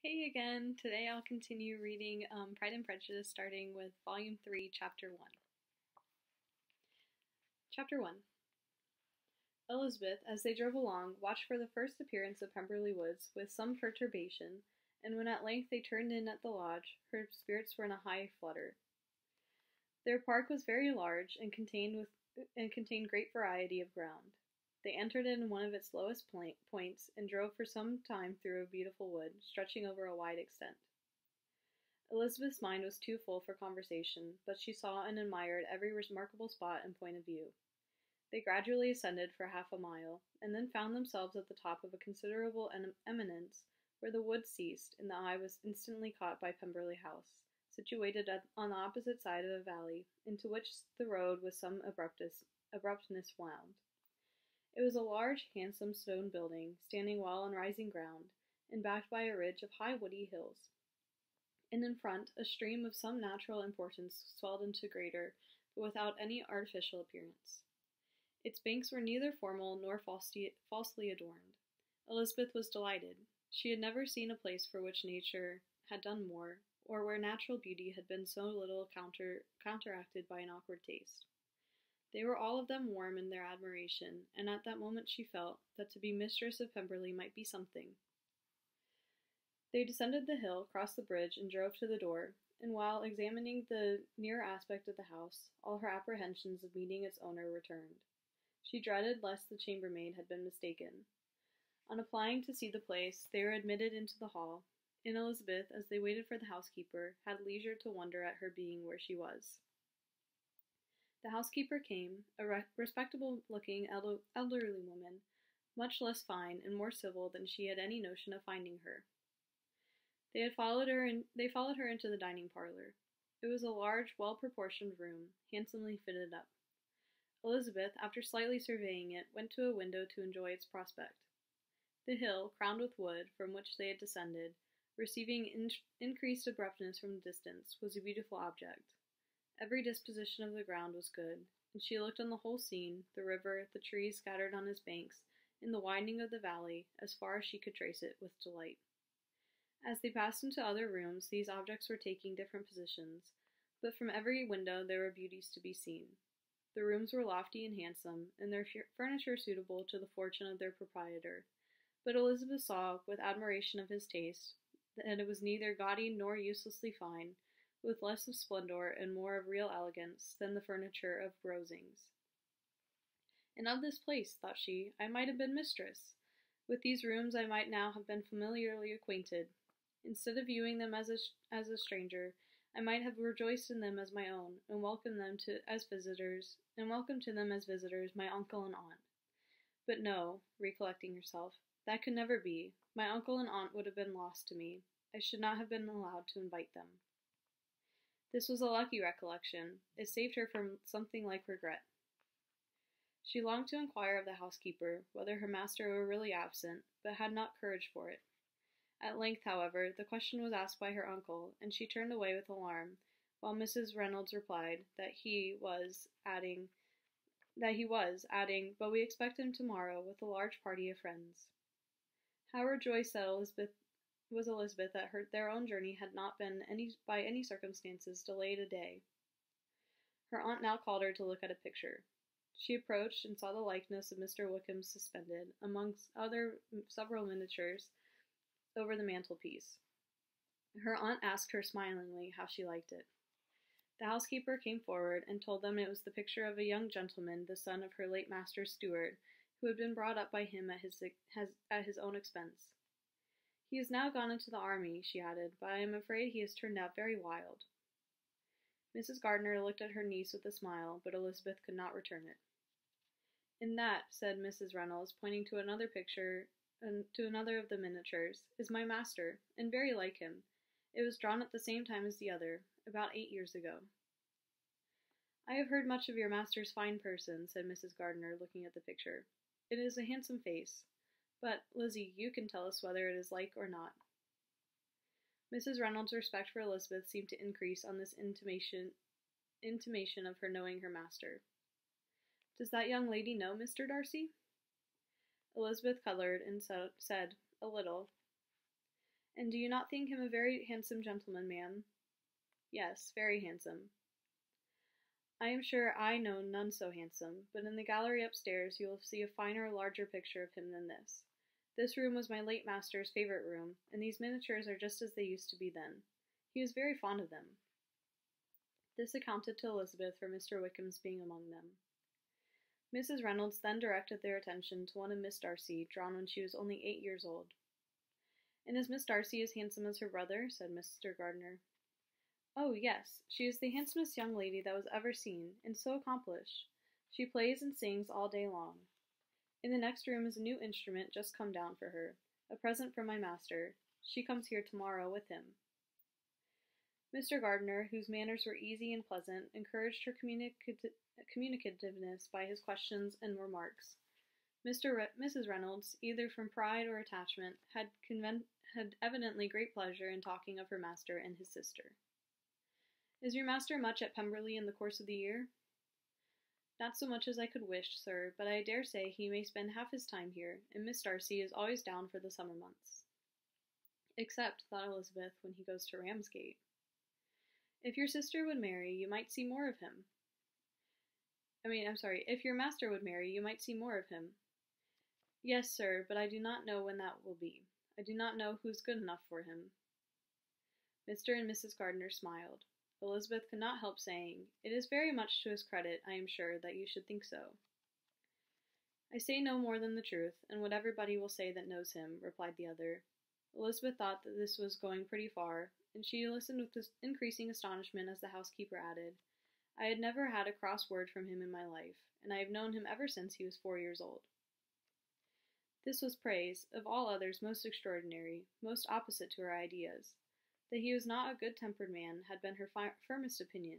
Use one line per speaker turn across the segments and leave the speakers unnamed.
Hey again. Today I'll continue reading Pride and Prejudice, starting with Volume 3, Chapter 1. Chapter 1. Elizabeth, as they drove along, watched for the first appearance of Pemberley Woods with some perturbation, and when at length they turned in at the lodge, her spirits were in a high flutter. Their park was very large and contained great variety of ground. They entered it in one of its lowest points and drove for some time through a beautiful wood, stretching over a wide extent. Elizabeth's mind was too full for conversation, but she saw and admired every remarkable spot and point of view. They gradually ascended for half a mile, and then found themselves at the top of a considerable eminence, where the wood ceased, and the eye was instantly caught by Pemberley House, situated on the opposite side of a valley, into which the road with some abruptness wound. It was a large, handsome stone building, standing well on rising ground, and backed by a ridge of high woody hills. And in front, a stream of some natural importance swelled into greater, but without any artificial appearance. Its banks were neither formal nor falsely adorned. Elizabeth was delighted. She had never seen a place for which nature had done more, or where natural beauty had been so little counteracted by an awkward taste. They were all of them warm in their admiration, and at that moment she felt that to be mistress of Pemberley might be something. They descended the hill, crossed the bridge, and drove to the door, and while examining the near aspect of the house, all her apprehensions of meeting its owner returned. She dreaded lest the chambermaid had been mistaken. On applying to see the place, they were admitted into the hall, and Elizabeth, as they waited for the housekeeper, had leisure to wonder at her being where she was. The housekeeper came, a respectable-looking elderly woman, much less fine and more civil than she had any notion of finding her. They followed her into the dining parlor. It was a large, well-proportioned room, handsomely fitted up. Elizabeth, after slightly surveying it, went to a window to enjoy its prospect. The hill, crowned with wood, from which they had descended, receiving increased abruptness from the distance, was a beautiful object. Every disposition of the ground was good, and she looked on the whole scene, the river, the trees scattered on its banks, and the winding of the valley, as far as she could trace it, with delight. As they passed into other rooms, these objects were taking different positions, but from every window there were beauties to be seen. The rooms were lofty and handsome, and their furniture suitable to the fortune of their proprietor, but Elizabeth saw, with admiration of his taste, that it was neither gaudy nor uselessly fine, with less of splendor and more of real elegance than the furniture of Rosings. And of this place, thought she, I might have been mistress. With these rooms I might now have been familiarly acquainted. Instead of viewing them as a stranger, I might have rejoiced in them as my own, and welcomed to them as visitors my uncle and aunt. But no, recollecting herself, that could never be. My uncle and aunt would have been lost to me. I should not have been allowed to invite them. This was a lucky recollection. It saved her from something like regret. She longed to inquire of the housekeeper whether her master were really absent, but had not courage for it. At length, however, the question was asked by her uncle, and she turned away with alarm, while Mrs. Reynolds replied that he was, adding, but we expect him tomorrow with a large party of friends. How rejoiced was Elizabeth that their own journey had not been by any circumstances delayed a day. Her aunt now called her to look at a picture. She approached and saw the likeness of Mr. Wickham suspended, amongst several miniatures, over the mantelpiece. Her aunt asked her smilingly how she liked it. The housekeeper came forward and told them it was the picture of a young gentleman, the son of her late master's steward, who had been brought up by him at his own expense. He is now gone into the army, she added, but I am afraid he has turned out very wild. Mrs. Gardiner looked at her niece with a smile, but Elizabeth could not return it. In that, said Mrs. Reynolds, pointing to another picture, and to another of the miniatures, is my master, and very like him. It was drawn at the same time as the other, about 8 years ago. I have heard much of your master's fine person, said Mrs. Gardiner, looking at the picture. It is a handsome face. But, Lizzie, you can tell us whether it is like or not. Mrs. Reynolds' respect for Elizabeth seemed to increase on this intimation of her knowing her master. Does that young lady know Mr. Darcy? Elizabeth colored and said, a little. And do you not think him a very handsome gentleman, ma'am? Yes, very handsome. I am sure I know none so handsome, but in the gallery upstairs you will see a finer, larger picture of him than this. This room was my late master's favorite room, and these miniatures are just as they used to be then. He was very fond of them. This accounted to Elizabeth for Mr. Wickham's being among them. Mrs. Reynolds then directed their attention to one of Miss Darcy, drawn when she was only 8 years old. And is Miss Darcy as handsome as her brother? Said Mr. Gardiner. Oh, yes, she is the handsomest young lady that was ever seen, and so accomplished. She plays and sings all day long. In the next room is a new instrument just come down for her, a present from my master. She comes here tomorrow with him. Mr. Gardiner, whose manners were easy and pleasant, encouraged her communicativeness by his questions and remarks. Mrs. Reynolds, either from pride or attachment, had evidently great pleasure in talking of her master and his sister. Is your master much at Pemberley in the course of the year? Not so much as I could wish, sir, but I dare say he may spend half his time here, and Miss Darcy is always down for the summer months. Except, thought Elizabeth, when he goes to Ramsgate. If your sister would marry, you might see more of him. If your master would marry, you might see more of him. Yes, sir, but I do not know when that will be. I do not know who's good enough for him. Mr. and Mrs. Gardiner smiled. Elizabeth could not help saying, It is very much to his credit, I am sure, that you should think so. I say no more than the truth, and what everybody will say that knows him, replied the other. Elizabeth thought that this was going pretty far, and she listened with increasing astonishment as the housekeeper added, I had never had a cross word from him in my life, and I have known him ever since he was 4 years old. This was praise, of all others most extraordinary, most opposite to her ideas. That he was not a good-tempered man had been her firmest opinion.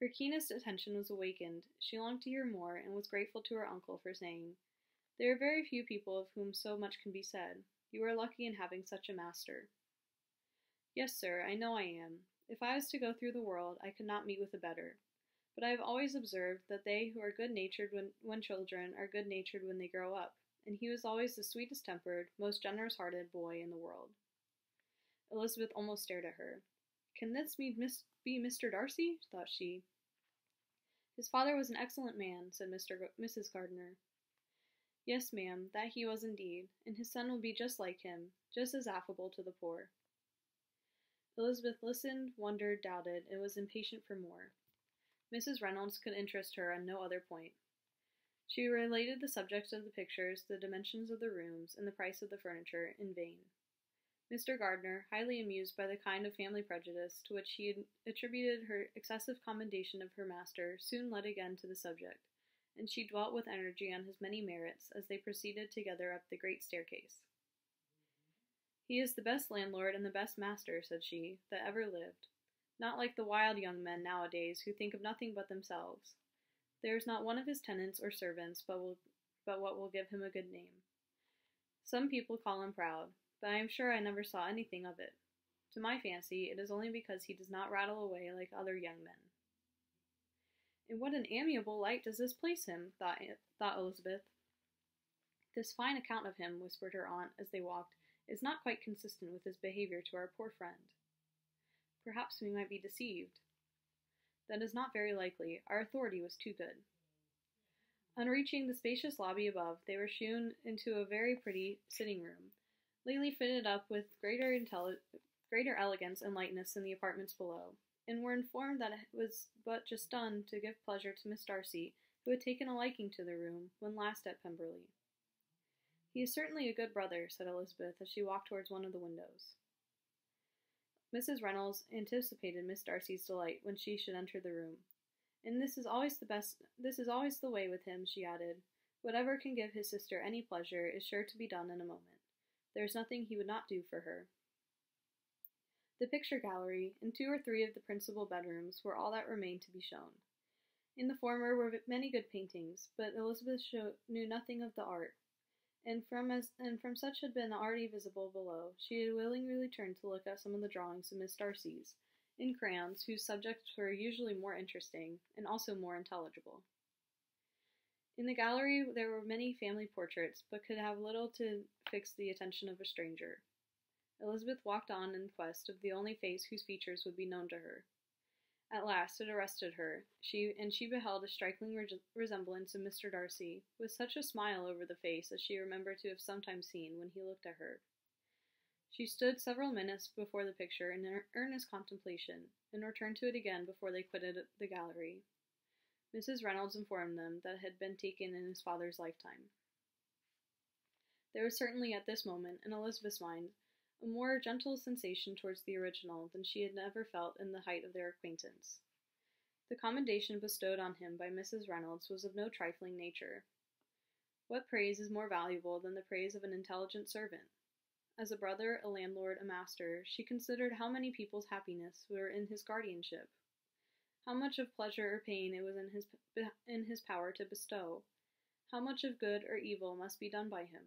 Her keenest attention was awakened, she longed to hear more, and was grateful to her uncle for saying, There are very few people of whom so much can be said. You are lucky in having such a master. Yes, sir, I know I am. If I was to go through the world, I could not meet with a better. But I have always observed that they who are good-natured when children are good-natured when they grow up, and he was always the sweetest-tempered, most generous-hearted boy in the world. Elizabeth almost stared at her. Can this be Mr. Darcy? Thought she. His father was an excellent man, said Mrs. Gardiner. Yes, ma'am, that he was indeed, and his son will be just like him, just as affable to the poor. Elizabeth listened, wondered, doubted, and was impatient for more. Mrs. Reynolds could interest her on no other point. She related the subjects of the pictures, the dimensions of the rooms, and the price of the furniture, in vain. Mr. Gardiner, highly amused by the kind of family prejudice to which he attributed her excessive commendation of her master, soon led again to the subject, and she dwelt with energy on his many merits as they proceeded together up the great staircase. He is the best landlord and the best master, said she, that ever lived. Not like the wild young men nowadays who think of nothing but themselves. There is not one of his tenants or servants but what will give him a good name. Some people call him proud, but I am sure I never saw anything of it. To my fancy, it is only because he does not rattle away like other young men. In what an amiable light does this place him, thought Elizabeth. This fine account of him, whispered her aunt as they walked, is not quite consistent with his behavior to our poor friend. Perhaps we might be deceived. That is not very likely. Our authority was too good. On reaching the spacious lobby above, they were shewn into a very pretty sitting room, lately fitted up with greater elegance and lightness than the apartments below, and were informed that it was but just done to give pleasure to Miss Darcy, who had taken a liking to the room when last at Pemberley. He is certainly a good brother, said Elizabeth as she walked towards one of the windows. Mrs. Reynolds anticipated Miss Darcy's delight when she should enter the room. And this is always the way with him, she added. Whatever can give his sister any pleasure is sure to be done in a moment. There is nothing he would not do for her. The picture gallery, and 2 or 3 of the principal bedrooms, were all that remained to be shown. In the former were many good paintings, but Elizabeth knew nothing of the art, and from such had been already visible below, she had willingly returned to look at some of the drawings of Miss Darcy's, in crayons, whose subjects were usually more interesting, and also more intelligible. In the gallery there were many family portraits, but could have little to fix the attention of a stranger. Elizabeth walked on in quest of the only face whose features would be known to her. At last it arrested her, she beheld a striking resemblance of Mr. Darcy, with such a smile over the face as she remembered to have sometimes seen when he looked at her. She stood several minutes before the picture in earnest contemplation, and returned to it again before they quitted the gallery. Mrs. Reynolds informed them that it had been taken in his father's lifetime. There was certainly at this moment, in Elizabeth's mind, a more gentle sensation towards the original than she had ever felt in the height of their acquaintance. The commendation bestowed on him by Mrs. Reynolds was of no trifling nature. What praise is more valuable than the praise of an intelligent servant? As a brother, a landlord, a master, she considered how many people's happiness were in his guardianship, how much of pleasure or pain it was in his power to bestow, how much of good or evil must be done by him.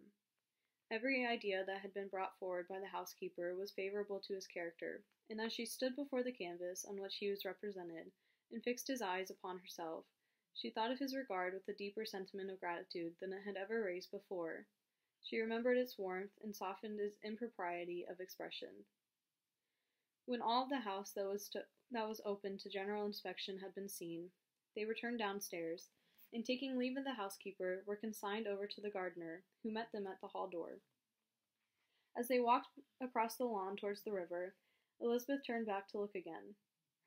Every idea that had been brought forward by the housekeeper was favorable to his character, and as she stood before the canvas on which he was represented, and fixed his eyes upon herself, she thought of his regard with a deeper sentiment of gratitude than it had ever raised before. She remembered its warmth, and softened its impropriety of expression. When all of the house that was open to general inspection had been seen, they returned downstairs, and taking leave of the housekeeper, were consigned over to the gardener, who met them at the hall door. As they walked across the lawn towards the river, Elizabeth turned back to look again.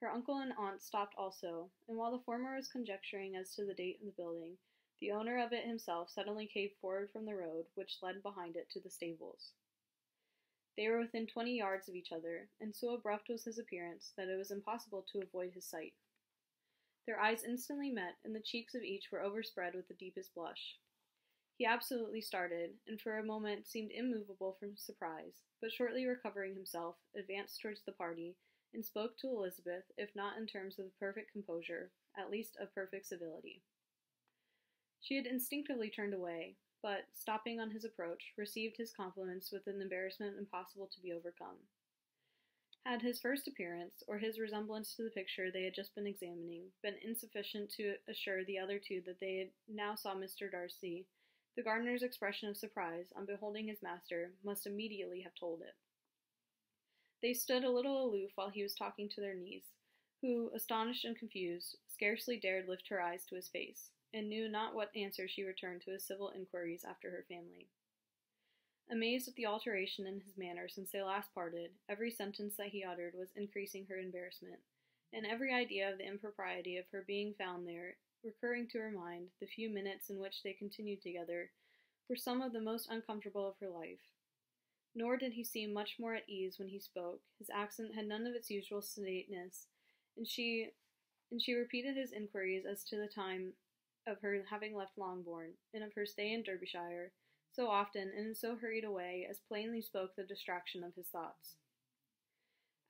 Her uncle and aunt stopped also, and while the former was conjecturing as to the date of the building, the owner of it himself suddenly came forward from the road which led behind it to the stables. They were within 20 yards of each other, and so abrupt was his appearance that it was impossible to avoid his sight. Their eyes instantly met, and the cheeks of each were overspread with the deepest blush. He absolutely started, and for a moment seemed immovable from surprise, but shortly recovering himself, advanced towards the party, and spoke to Elizabeth, if not in terms of perfect composure, at least of perfect civility. She had instinctively turned away, but, stopping on his approach, received his compliments with an embarrassment impossible to be overcome. Had his first appearance, or his resemblance to the picture they had just been examining, been insufficient to assure the other two that they now saw Mr. Darcy, the gardener's expression of surprise on beholding his master must immediately have told it. They stood a little aloof while he was talking to their niece, who, astonished and confused, scarcely dared lift her eyes to his face, and knew not what answer she returned to his civil inquiries after her family. Amazed at the alteration in his manner since they last parted, every sentence that he uttered was increasing her embarrassment, and every idea of the impropriety of her being found there, recurring to her mind, the few minutes in which they continued together, were some of the most uncomfortable of her life. Nor did he seem much more at ease when he spoke. His accent had none of its usual sedateness, and she repeated his inquiries as to the time of her having left Longbourn, and of her stay in Derbyshire, so often and in so hurried a way as plainly spoke the distraction of his thoughts.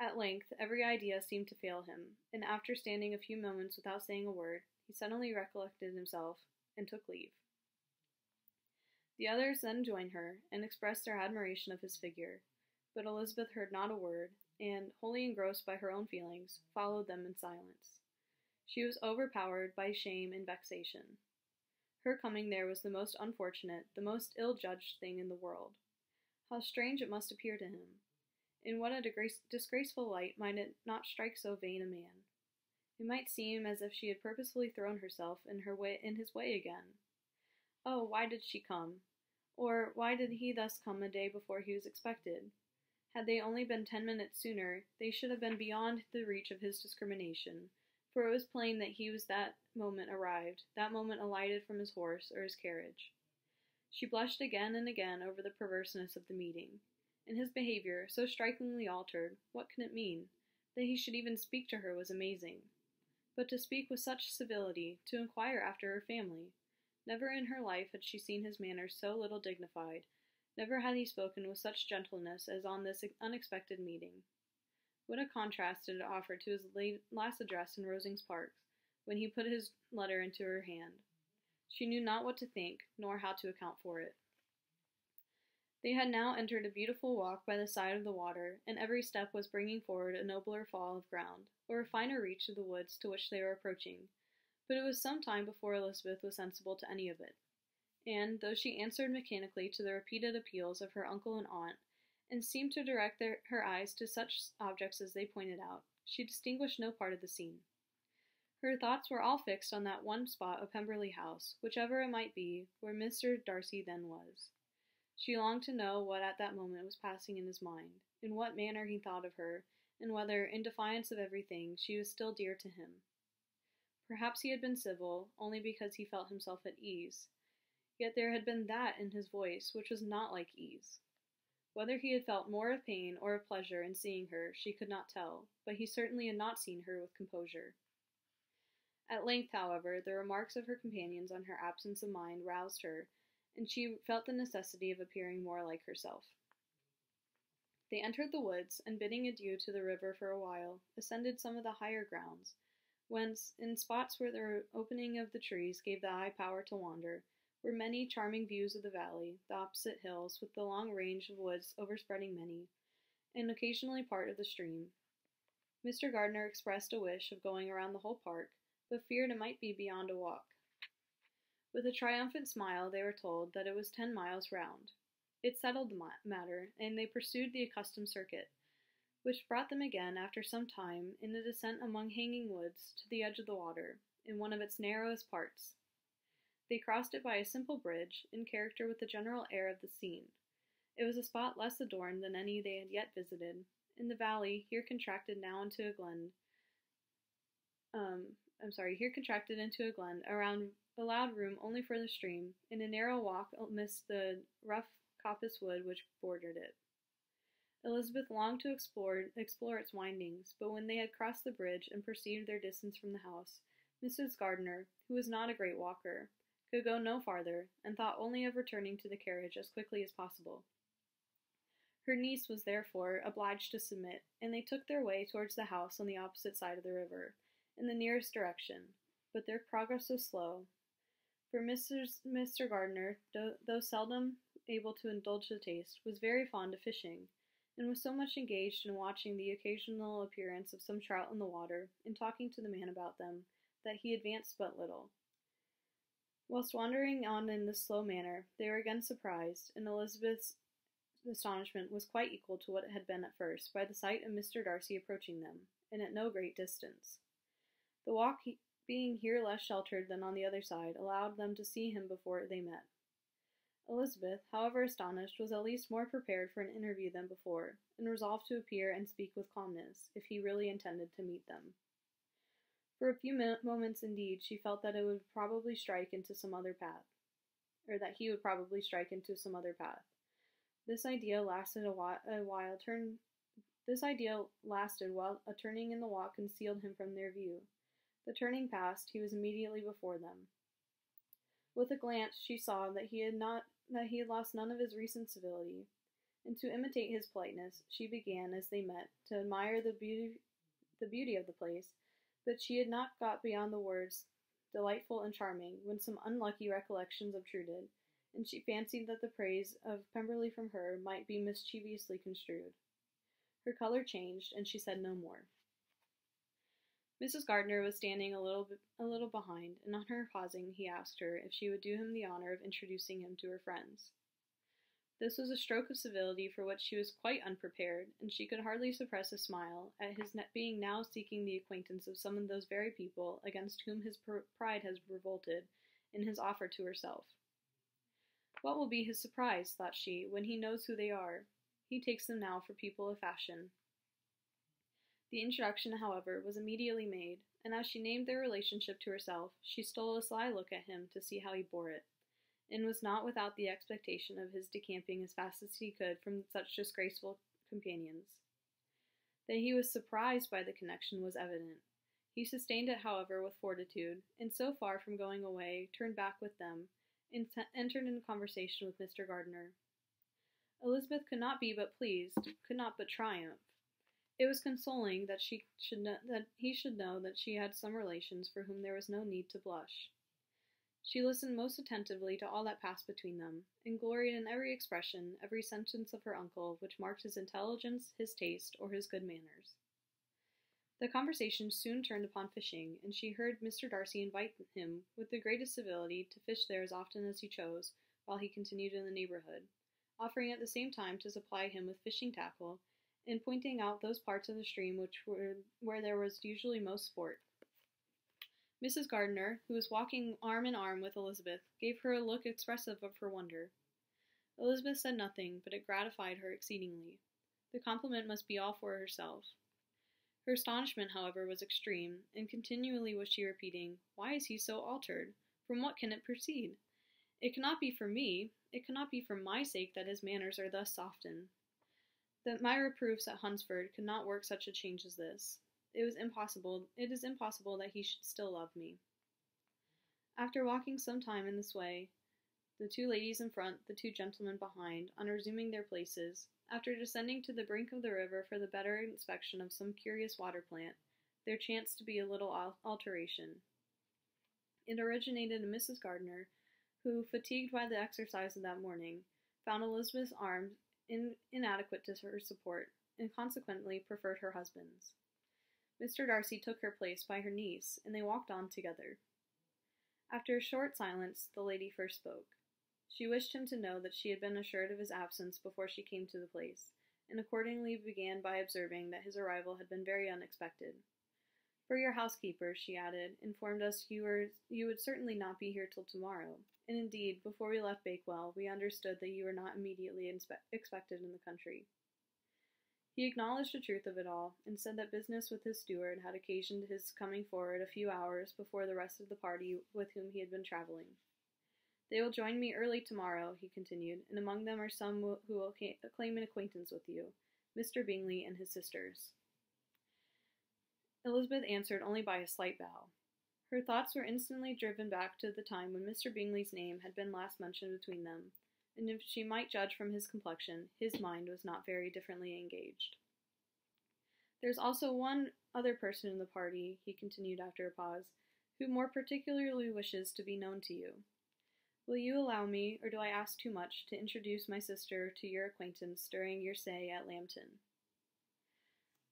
At length every idea seemed to fail him, and after standing a few moments without saying a word, he suddenly recollected himself, and took leave. The others then joined her, and expressed their admiration of his figure, but Elizabeth heard not a word, and, wholly engrossed by her own feelings, followed them in silence. She was overpowered by shame and vexation. Her coming there was the most unfortunate, the most ill-judged thing in the world. How strange it must appear to him! In what a disgraceful light might it not strike so vain a man! It might seem as if she had purposefully thrown herself in his way again. Oh, why did she come? Or why did he thus come a day before he was expected? Had they only been 10 minutes sooner, they should have been beyond the reach of his discrimination, for it was plain that he was that moment arrived, that moment alighted from his horse or his carriage. She blushed again and again over the perverseness of the meeting, and his behavior, so strikingly altered, what could it mean? That he should even speak to her was amazing. But to speak with such civility, to inquire after her family! Never in her life had she seen his manners so little dignified, never had he spoken with such gentleness as on this unexpected meeting. What a contrast did it offer to his last address in Rosings Park, when he put his letter into her hand. She knew not what to think, nor how to account for it. They had now entered a beautiful walk by the side of the water, and every step was bringing forward a nobler fall of ground, or a finer reach of the woods to which they were approaching, but it was some time before Elizabeth was sensible to any of it, and, though she answered mechanically to the repeated appeals of her uncle and aunt, and seemed to direct her eyes to such objects as they pointed out. She distinguished no part of the scene. Her thoughts were all fixed on that one spot of Pemberley House, whichever it might be, where Mr. Darcy then was. She longed to know what at that moment was passing in his mind, in what manner he thought of her, and whether, in defiance of everything, she was still dear to him. Perhaps he had been civil, only because he felt himself at ease, yet there had been that in his voice which was not like ease. Whether he had felt more of pain or of pleasure in seeing her, she could not tell, but he certainly had not seen her with composure. At length, however, the remarks of her companions on her absence of mind roused her, and she felt the necessity of appearing more like herself. They entered the woods, and bidding adieu to the river for a while, ascended some of the higher grounds, whence, in spots where the opening of the trees gave the eye power to wander, were many charming views of the valley, the opposite hills, with the long range of woods overspreading many, and occasionally part of the stream. Mr. Gardiner expressed a wish of going around the whole park, but feared it might be beyond a walk. With a triumphant smile, they were told that it was 10 miles round. It settled the matter, and they pursued the accustomed circuit, which brought them again, after some time, in a descent among hanging woods, to the edge of the water, in one of its narrowest parts. They crossed it by a simple bridge, in character with the general air of the scene. It was a spot less adorned than any they had yet visited, in the valley, here contracted into a glen, allowed room only for the stream, in a narrow walk amidst the rough coppice wood which bordered it. Elizabeth longed to explore its windings, but when they had crossed the bridge and perceived their distance from the house, Mrs. Gardiner, who was not a great walker, could go no farther, and thought only of returning to the carriage as quickly as possible. Her niece was therefore obliged to submit, and they took their way towards the house on the opposite side of the river, in the nearest direction, but their progress was slow, for Mr. Gardiner, though seldom able to indulge the taste, was very fond of fishing, and was so much engaged in watching the occasional appearance of some trout in the water, and talking to the man about them, that he advanced but little. Whilst wandering on in this slow manner, they were again surprised, and Elizabeth's astonishment was quite equal to what it had been at first, by the sight of Mr. Darcy approaching them, and at no great distance. The walk being here less sheltered than on the other side, allowed them to see him before they met. Elizabeth, however astonished, was at least more prepared for an interview than before, and resolved to appear and speak with calmness, if he really intended to meet them. For a few moments, indeed, she felt that he would probably strike into some other path. This idea lasted while a turning in the walk concealed him from their view. The turning past, he was immediately before them. With a glance, she saw that he had lost none of his recent civility, and to imitate his politeness, she began, as they met, to admire the beauty of the place, but she had not got beyond the words delightful and charming, when some unlucky recollections obtruded, and she fancied that the praise of Pemberley from her might be mischievously construed. Her color changed, and she said no more. Mrs. Gardiner was standing a little behind, and on her pausing, he asked her if she would do him the honor of introducing him to her friends. This was a stroke of civility for which she was quite unprepared, and she could hardly suppress a smile at his being now seeking the acquaintance of some of those very people against whom his pride has revolted in his offer to herself. What will be his surprise, thought she, when he knows who they are? He takes them now for people of fashion. The introduction, however, was immediately made, and as she named their relationship to herself, she stole a sly look at him to see how he bore it, and was not without the expectation of his decamping as fast as he could from such disgraceful companions. That he was surprised by the connection was evident. He sustained it, however, with fortitude, and so far from going away, turned back with them, and entered into conversation with Mr. Gardiner. Elizabeth could not be but pleased, could not but triumph. It was consoling that he should know that she had some relations for whom there was no need to blush. She listened most attentively to all that passed between them, and gloried in every expression, every sentence of her uncle, which marked his intelligence, his taste, or his good manners. The conversation soon turned upon fishing, and she heard Mr. Darcy invite him, with the greatest civility, to fish there as often as he chose, while he continued in the neighborhood, offering at the same time to supply him with fishing tackle, and pointing out those parts of the stream where there was usually most sport. Mrs. Gardiner, who was walking arm in arm with Elizabeth, gave her a look expressive of her wonder. Elizabeth said nothing, but it gratified her exceedingly. The compliment must be all for herself. Her astonishment, however, was extreme, and continually was she repeating, "Why is he so altered? From what can it proceed? It cannot be for me, it cannot be for my sake that his manners are thus softened. That my reproofs at Hunsford could not work such a change as this. It is impossible that he should still love me." After walking some time in this way, the two ladies in front, the two gentlemen behind, on resuming their places, after descending to the brink of the river for the better inspection of some curious water plant, there chanced to be a little alteration. It originated in Mrs. Gardiner, who, fatigued by the exercise of that morning, found Elizabeth's arms inadequate to her support, and consequently preferred her husband's. Mr. Darcy took her place by her niece, and they walked on together. After a short silence, the lady first spoke. She wished him to know that she had been assured of his absence before she came to the place, and accordingly began by observing that his arrival had been very unexpected. "For your housekeeper," she added, "informed us you would certainly not be here till tomorrow, and indeed, before we left Bakewell, we understood that you were not immediately expected in the country." He acknowledged the truth of it all, and said that business with his steward had occasioned his coming forward a few hours before the rest of the party with whom he had been traveling. "They will join me early tomorrow," he continued, "and among them are some who will claim an acquaintance with you, Mr. Bingley and his sisters." Elizabeth answered only by a slight bow. Her thoughts were instantly driven back to the time when Mr. Bingley's name had been last mentioned between them, and if she might judge from his complexion, his mind was not very differently engaged. "There is also one other person in the party," he continued after a pause, "who more particularly wishes to be known to you. Will you allow me, or do I ask too much, to introduce my sister to your acquaintance during your stay at Lambton?"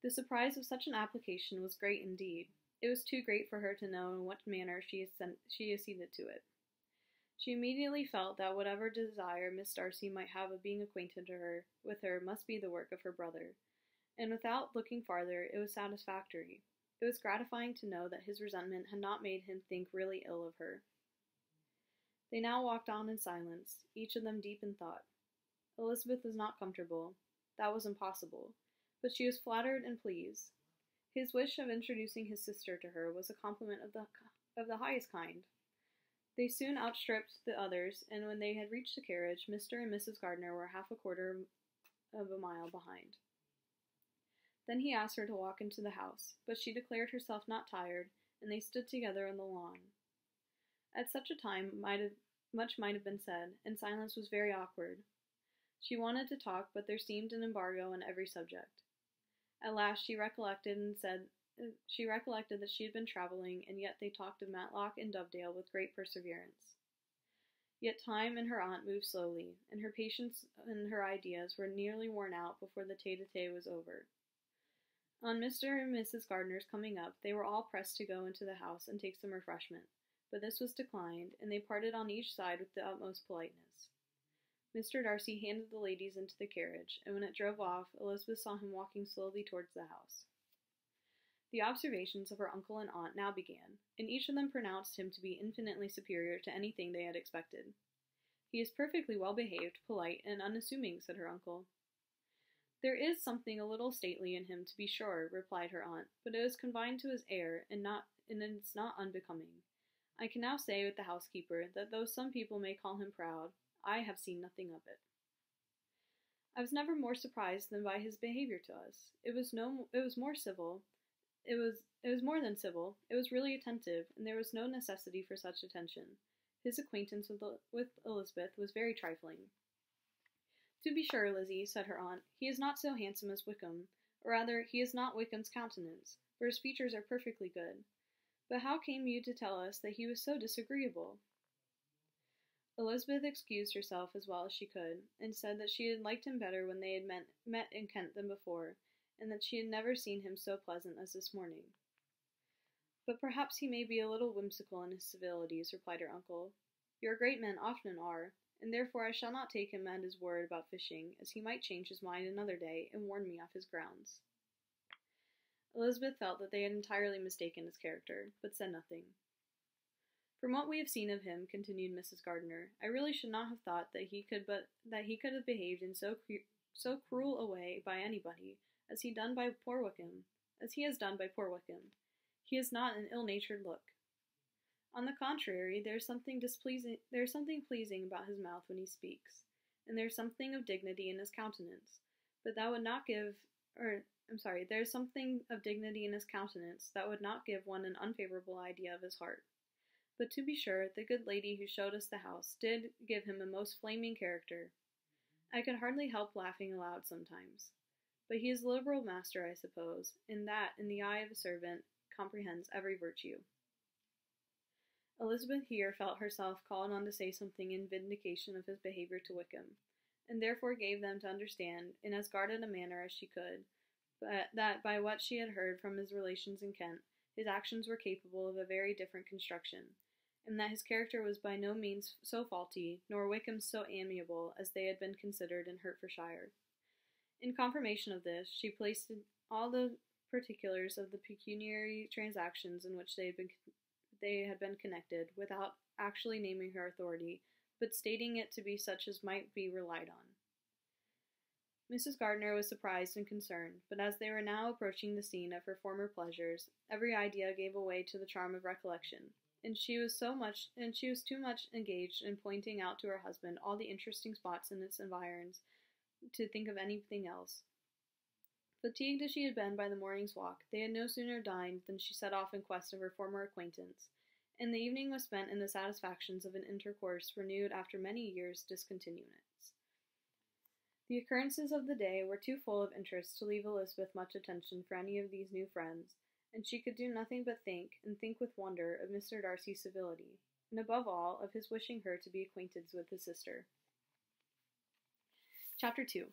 The surprise of such an application was great indeed. It was too great for her to know in what manner she acceded to it. She immediately felt that whatever desire Miss Darcy might have of being acquainted with her must be the work of her brother, and without looking farther, it was satisfactory. It was gratifying to know that his resentment had not made him think really ill of her. They now walked on in silence, each of them deep in thought. Elizabeth was not comfortable. That was impossible. But she was flattered and pleased. His wish of introducing his sister to her was a compliment of the highest kind. They soon outstripped the others, and when they had reached the carriage, Mr. and Mrs. Gardiner were half a quarter of a mile behind. Then he asked her to walk into the house, but she declared herself not tired, and they stood together on the lawn. At such a time much might have been said, and silence was very awkward. She wanted to talk, but there seemed an embargo on every subject. At last she recollected that she had been traveling, and yet they talked of Matlock and Dovedale with great perseverance. Yet time and her aunt moved slowly, and her patience and her ideas were nearly worn out before the tete-a-tete was over. On Mr. and Mrs. Gardiner's coming up, they were all pressed to go into the house and take some refreshment, but this was declined, and they parted on each side with the utmost politeness. Mr. Darcy handed the ladies into the carriage, and when it drove off, Elizabeth saw him walking slowly towards the house. The observations of her uncle and aunt now began, and each of them pronounced him to be infinitely superior to anything they had expected. "He is perfectly well behaved, polite, and unassuming," said her uncle. "There is something a little stately in him, to be sure," replied her aunt, "but it is confined to his air, and it's not unbecoming. I can now say with the housekeeper that though some people may call him proud, I have seen nothing of it. I was never more surprised than by his behavior to us. It was more than civil. It was really attentive, and there was no necessity for such attention. His acquaintance with Elizabeth was very trifling." "To be sure, Lizzie," said her aunt, "he is not so handsome as Wickham, or rather, he is not Wickham's countenance, for his features are perfectly good. But how came you to tell us that he was so disagreeable?" Elizabeth excused herself as well as she could, and said that she had liked him better when they had met in Kent than before, and that she had never seen him so pleasant as this morning. "But perhaps he may be a little whimsical in his civilities," replied her uncle. "Your great men often are, and therefore I shall not take him at his word about fishing, as he might change his mind another day and warn me off his grounds." Elizabeth felt that they had entirely mistaken his character, but said nothing. "From what we have seen of him," continued Mrs. Gardiner, "I really should not have thought that he could have behaved in so cruel a way by anybody as he has done by poor Wickham. He has not an ill-natured look. On the contrary, there is something pleasing about his mouth when he speaks, and there is something of dignity in his countenance, but that would not give, there is something of dignity in his countenance that would not give one an unfavorable idea of his heart. But to be sure, the good lady who showed us the house did give him a most flaming character. I could hardly help laughing aloud sometimes. But he is a liberal master, I suppose, and that, in the eye of a servant, comprehends every virtue." Elizabeth here felt herself called on to say something in vindication of his behavior to Wickham, and therefore gave them to understand, in as guarded a manner as she could, that by what she had heard from his relations in Kent, his actions were capable of a very different construction, and that his character was by no means so faulty, nor Wickham's so amiable, as they had been considered in Hertfordshire. In confirmation of this, she placed all the particulars of the pecuniary transactions in which they had been connected, without actually naming her authority, but stating it to be such as might be relied on. Mrs. Gardiner was surprised and concerned, but as they were now approaching the scene of her former pleasures, every idea gave way to the charm of recollection, and she was too much engaged in pointing out to her husband all the interesting spots in its environs to think of anything else. Fatigued as she had been by the morning's walk, they had no sooner dined than she set off in quest of her former acquaintance, and the evening was spent in the satisfactions of an intercourse renewed after many years' discontinuance. The occurrences of the day were too full of interest to leave Elizabeth much attention for any of these new friends, and she could do nothing but think, and think with wonder, of Mr. Darcy's civility, and above all, of his wishing her to be acquainted with his sister. Chapter 2.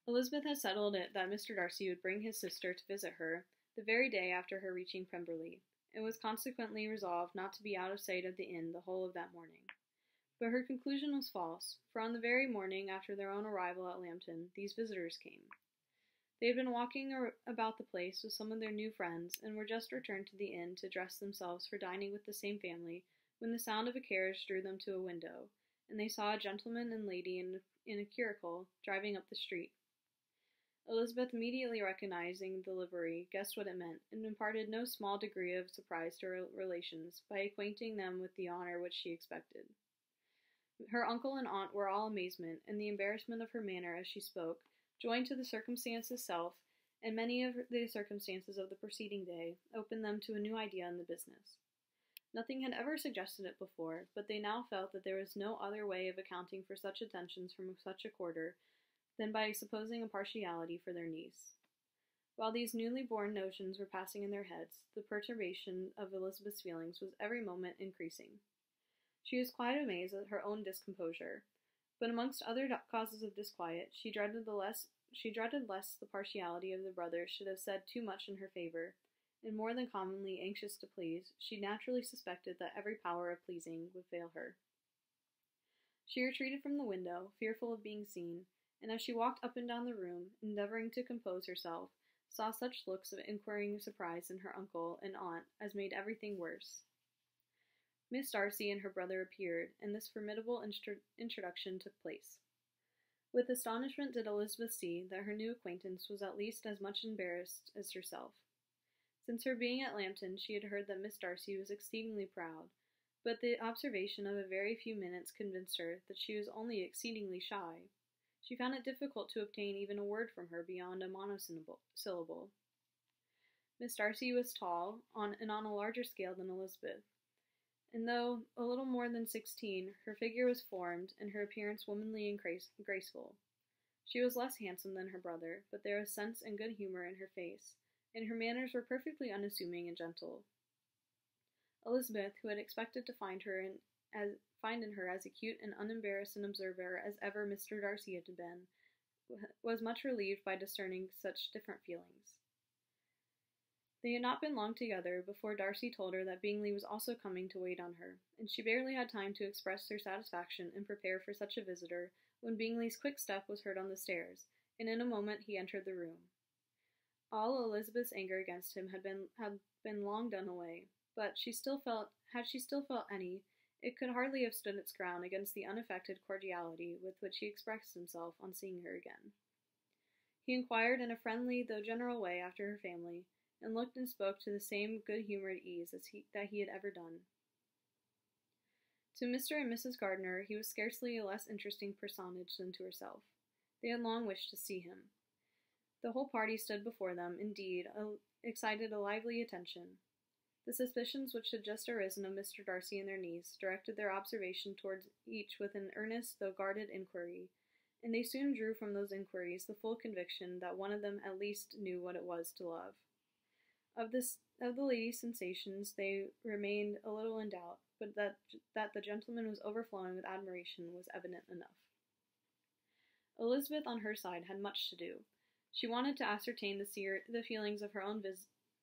Elizabeth had settled it that Mr. Darcy would bring his sister to visit her the very day after her reaching Pemberley, and was consequently resolved not to be out of sight of the inn the whole of that morning. But her conclusion was false, for on the very morning after their own arrival at Lambton, these visitors came. They had been walking about the place with some of their new friends, and were just returned to the inn to dress themselves for dining with the same family, when the sound of a carriage drew them to a window, and they saw a gentleman and lady in a curricle driving up the street. Elizabeth, immediately recognizing the livery, guessed what it meant, and imparted no small degree of surprise to her relations by acquainting them with the honor which she expected. Her uncle and aunt were all amazement, and the embarrassment of her manner as she spoke, joined to the circumstance itself, and many of the circumstances of the preceding day, opened them to a new idea in the business. Nothing had ever suggested it before, but they now felt that there was no other way of accounting for such attentions from such a quarter than by supposing a partiality for their niece. While these newly born notions were passing in their heads, the perturbation of Elizabeth's feelings was every moment increasing. She was quite amazed at her own discomposure, but amongst other causes of disquiet, she dreaded lest the partiality of the brothers should have said too much in her favor, and more than commonly anxious to please, she naturally suspected that every power of pleasing would fail her. She retreated from the window, fearful of being seen, and as she walked up and down the room, endeavoring to compose herself, saw such looks of inquiring surprise in her uncle and aunt as made everything worse. Miss Darcy and her brother appeared, and this formidable introduction took place. With astonishment did Elizabeth see that her new acquaintance was at least as much embarrassed as herself. Since her being at Lambton, she had heard that Miss Darcy was exceedingly proud, but the observation of a very few minutes convinced her that she was only exceedingly shy. She found it difficult to obtain even a word from her beyond a monosyllable. Miss Darcy was tall, and on a larger scale than Elizabeth, and though a little more than 16, her figure was formed, and her appearance womanly and graceful. She was less handsome than her brother, but there was sense and good humor in her face, and her manners were perfectly unassuming and gentle. Elizabeth, who had expected to find in her as acute and unembarrassed an observer as ever Mr. Darcy had been, was much relieved by discerning such different feelings. They had not been long together before Darcy told her that Bingley was also coming to wait on her, and she barely had time to express her satisfaction and prepare for such a visitor when Bingley's quick step was heard on the stairs, and in a moment he entered the room. All Elizabeth's anger against him had been long done away, but had she still felt any, it could hardly have stood its ground against the unaffected cordiality with which he expressed himself on seeing her again. He inquired in a friendly though general way after her family, and looked and spoke to the same good-humored ease that he had ever done. To Mr. and Mrs. Gardiner he was scarcely a less interesting personage than to herself. They had long wished to see him. The whole party stood before them, indeed, excited a lively attention. The suspicions which had just arisen of Mr. Darcy and their niece directed their observation towards each with an earnest though guarded inquiry, and they soon drew from those inquiries the full conviction that one of them at least knew what it was to love. Of the lady's sensations they remained a little in doubt, but that the gentleman was overflowing with admiration was evident enough. Elizabeth, on her side, had much to do. She wanted to ascertain the feelings of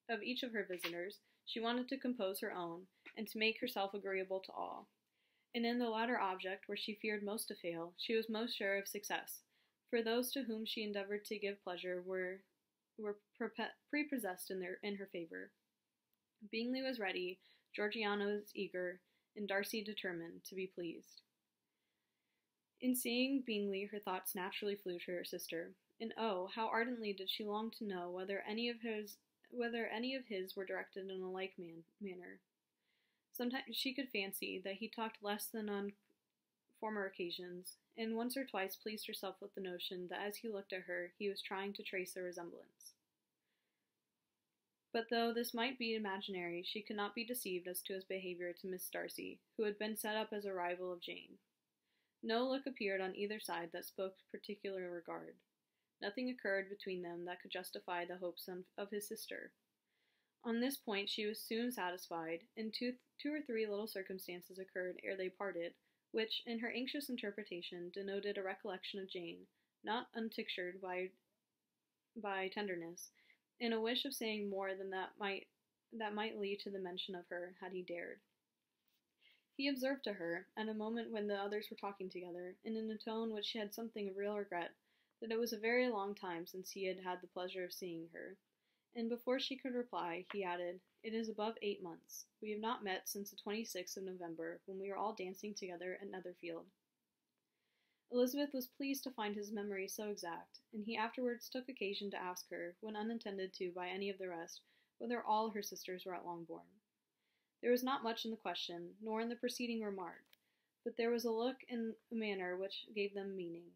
of each of her visitors. She wanted to compose her own, and to make herself agreeable to all. And in the latter object, where she feared most to fail, she was most sure of success, for those to whom she endeavored to give pleasure were prepossessed in her favor. Bingley was ready, Georgiana was eager, and Darcy determined to be pleased. In seeing Bingley, her thoughts naturally flew to her sister, and oh, how ardently did she long to know whether any of his were directed in a like manner. Sometimes she could fancy that he talked less than on former occasions, and once or twice pleased herself with the notion that as he looked at her he was trying to trace a resemblance. But though this might be imaginary, she could not be deceived as to his behavior to Miss Darcy, who had been set up as a rival of Jane. No look appeared on either side that spoke particular regard. Nothing occurred between them that could justify the hopes of his sister. On this point she was soon satisfied, and two or three little circumstances occurred ere they parted, which, in her anxious interpretation, denoted a recollection of Jane, not untinctured by tenderness, and a wish of saying more than that might lead to the mention of her, had he dared. He observed to her, at a moment when the others were talking together, and in a tone which had something of real regret, that it was a very long time since he had had the pleasure of seeing her, and before she could reply, he added, "It is above 8 months. We have not met since the 26th of November, when we were all dancing together at Netherfield." Elizabeth was pleased to find his memory so exact, and he afterwards took occasion to ask her, when unattended to by any of the rest, whether all her sisters were at Longbourn. There was not much in the question, nor in the preceding remark, but there was a look and a manner which gave them meaning.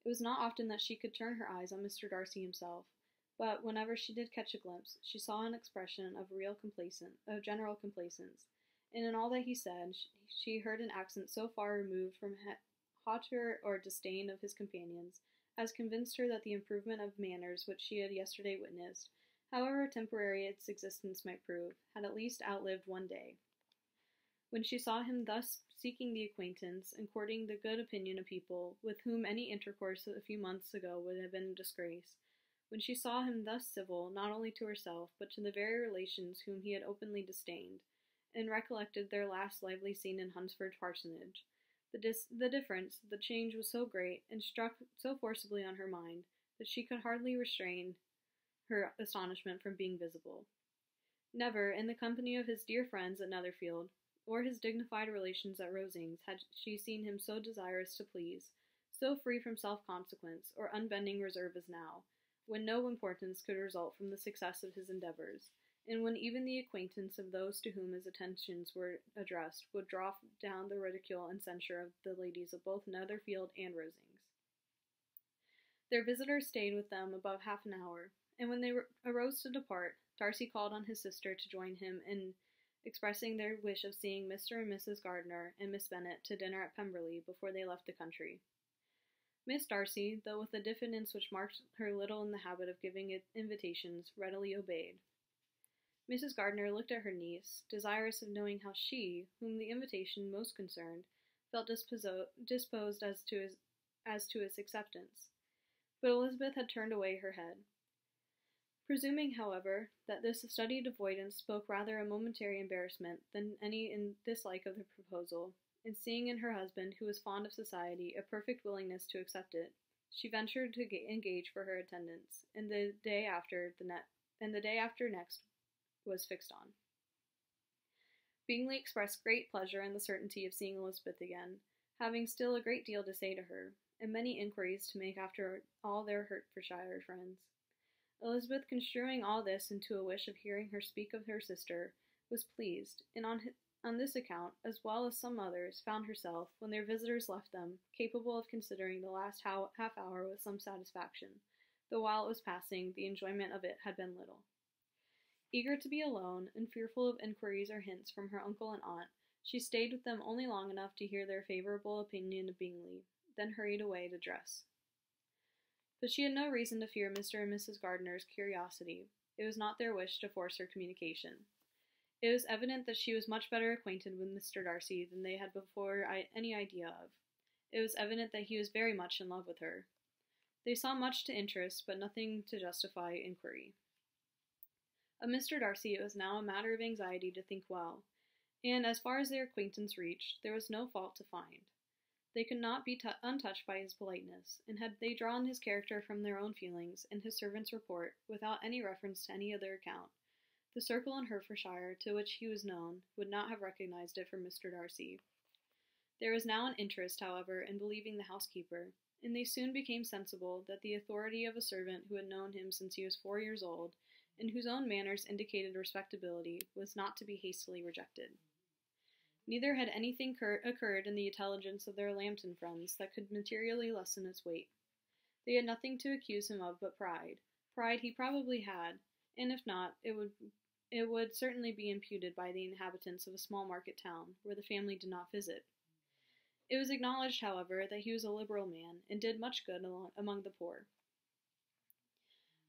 It was not often that she could turn her eyes on Mr. Darcy himself, but whenever she did catch a glimpse, she saw an expression of general complacence, and in all that he said, she heard an accent so far removed from hauteur or disdain of his companions, as convinced her that the improvement of manners which she had yesterday witnessed, however temporary its existence might prove, had at least outlived one day. When she saw him thus seeking the acquaintance and courting the good opinion of people with whom any intercourse a few months ago would have been a disgrace, when she saw him thus civil not only to herself but to the very relations whom he had openly disdained, and recollected their last lively scene in Hunsford Parsonage, the difference, the change was so great, and struck so forcibly on her mind, that she could hardly restrain her astonishment from being visible. Never, in the company of his dear friends at Netherfield, or his dignified relations at Rosings, had she seen him so desirous to please, so free from self-consequence, or unbending reserve as now, when no importance could result from the success of his endeavours, and when even the acquaintance of those to whom his attentions were addressed would draw down the ridicule and censure of the ladies of both Netherfield and Rosings. Their visitors stayed with them above half an hour, and when they arose to depart, Darcy called on his sister to join him in expressing their wish of seeing Mr. and Mrs. Gardiner and Miss Bennet to dinner at Pemberley before they left the country. Miss Darcy, though with a diffidence which marked her little in the habit of giving invitations, readily obeyed. Mrs. Gardiner looked at her niece, desirous of knowing how she, whom the invitation most concerned, felt disposed as to its acceptance. But Elizabeth had turned away her head. Presuming, however, that this studied avoidance spoke rather a momentary embarrassment than any dislike of the proposal, and seeing in her husband, who was fond of society, a perfect willingness to accept it, she ventured to engage for her attendance, and the day after next was fixed on. Bingley expressed great pleasure in the certainty of seeing Elizabeth again, having still a great deal to say to her, and many inquiries to make after all their Hertfordshire friends. Elizabeth, construing all this into a wish of hearing her speak of her sister, was pleased, and on this account, as well as some others, found herself, when their visitors left them, capable of considering the last half hour with some satisfaction, though while it was passing, the enjoyment of it had been little. Eager to be alone, and fearful of inquiries or hints from her uncle and aunt, she stayed with them only long enough to hear their favorable opinion of Bingley, then hurried away to dress. But she had no reason to fear Mr. and Mrs. Gardiner's curiosity. It was not their wish to force her communication. It was evident that she was much better acquainted with Mr. Darcy than they had before any idea of. It was evident that he was very much in love with her. They saw much to interest, but nothing to justify inquiry. Of Mr. Darcy it was now a matter of anxiety to think well, and, as far as their acquaintance reached, there was no fault to find. They could not be untouched by his politeness, and had they drawn his character from their own feelings and his servant's report, without any reference to any other account, the circle in Hertfordshire to which he was known would not have recognized it for Mr. Darcy. There was now an interest, however, in believing the housekeeper, and they soon became sensible that the authority of a servant who had known him since he was 4 years old, and whose own manners indicated respectability, was not to be hastily rejected. Neither had anything occurred in the intelligence of their Lambton friends that could materially lessen its weight. They had nothing to accuse him of but pride. Pride he probably had, and if not, it would certainly be imputed by the inhabitants of a small market town, where the family did not visit. It was acknowledged, however, that he was a liberal man, and did much good among the poor.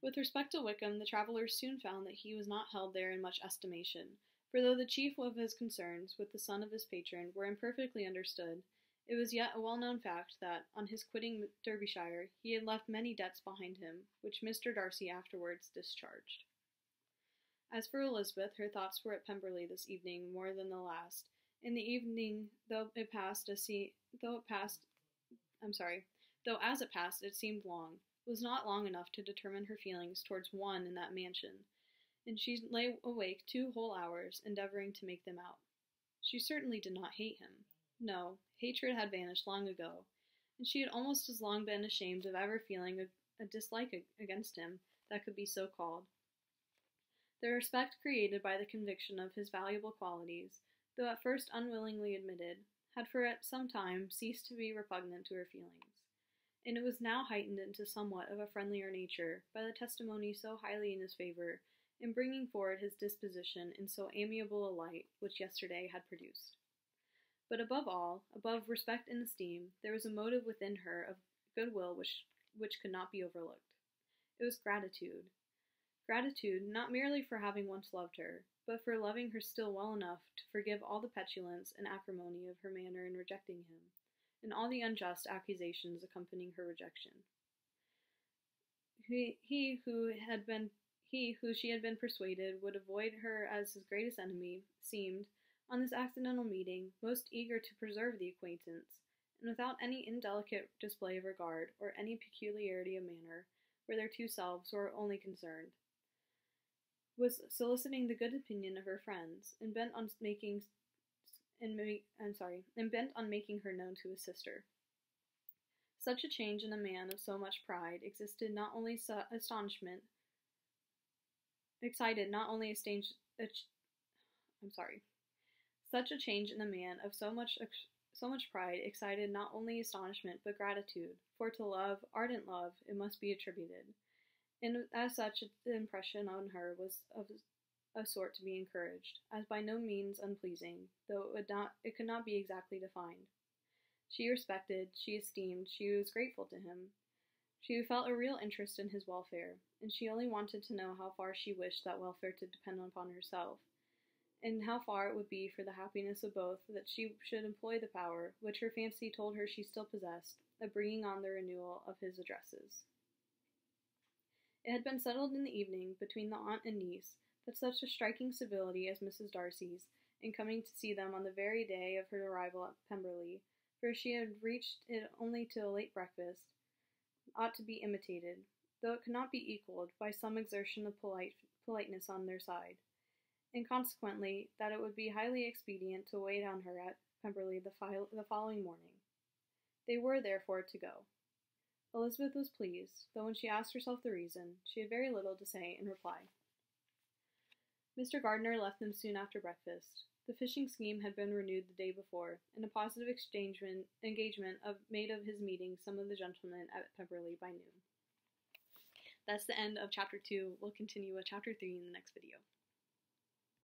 With respect to Wickham, the travellers soon found that he was not held there in much estimation, for though the chief of his concerns with the son of his patron were imperfectly understood, it was yet a well-known fact that, on his quitting Derbyshire, he had left many debts behind him, which Mr. Darcy afterwards discharged. As for Elizabeth, her thoughts were at Pemberley this evening more than the last, and the evening, though as it passed it seemed long, was not long enough to determine her feelings towards one in that mansion, and she lay awake 2 whole hours, endeavoring to make them out. She certainly did not hate him. No, hatred had vanished long ago, and she had almost as long been ashamed of ever feeling a dislike against him that could be so called. The respect created by the conviction of his valuable qualities, though at first unwillingly admitted, had for some time ceased to be repugnant to her feelings, and it was now heightened into somewhat of a friendlier nature by the testimony so highly in his favor, in bringing forward his disposition in so amiable a light which yesterday had produced. But above all, above respect and esteem, there was a motive within her of goodwill which could not be overlooked. It was gratitude. Gratitude, not merely for having once loved her, but for loving her still well enough to forgive all the petulance and acrimony of her manner in rejecting him, and all the unjust accusations accompanying her rejection. He who she had been persuaded would avoid her as his greatest enemy, seemed, on this accidental meeting, most eager to preserve the acquaintance, and without any indelicate display of regard, or any peculiarity of manner, where their 2 selves were only concerned, was soliciting the good opinion of her friends, and bent on making her known to his sister. Such a change in a man of so much pride excited not only astonishment but gratitude, for to love, ardent love, it must be attributed, and as such the impression on her was of a sort to be encouraged, as by no means unpleasing, though it could not be exactly defined. She respected, she esteemed, she was grateful to him. She felt a real interest in his welfare, and she only wanted to know how far she wished that welfare to depend upon herself, and how far it would be for the happiness of both that she should employ the power, which her fancy told her she still possessed, of bringing on the renewal of his addresses. It had been settled in the evening between the aunt and niece that such a striking civility as Mrs. Darcy's, in coming to see them on the very day of her arrival at Pemberley, for she had reached it only to a late breakfast, ought to be imitated, though it could not be equalled, by some exertion of politeness on their side, and consequently that it would be highly expedient to wait on her at Pemberley the following morning. They were, therefore, to go. Elizabeth was pleased, though when she asked herself the reason, she had very little to say in reply. Mr. Gardiner left them soon after breakfast. The fishing scheme had been renewed the day before, and a positive engagement made of his meeting some of the gentlemen at Pemberley by noon. That's the end of Chapter 2. We'll continue with Chapter 3 in the next video.